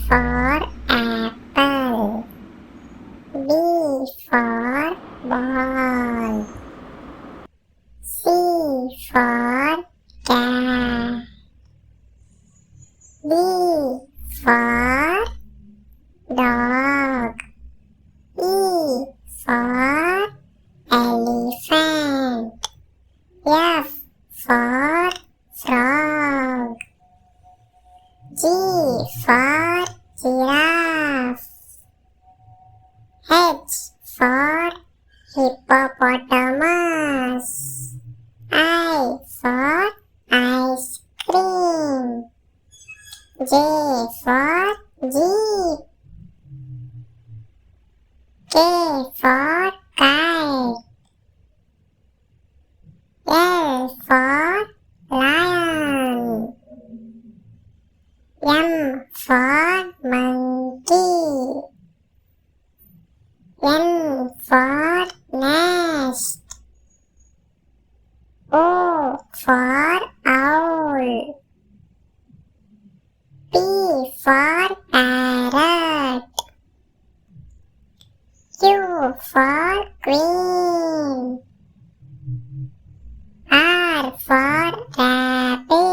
for apple. B for ball. C for cat. D for dog. E for elephant. F for frog. G for giraffe. H for hippopotamus. I for ice cream. J for jeep. K for kite. L for lion. M for monkey. N for nest. O for owl. P for parrot. Q for queen. R for rabbit.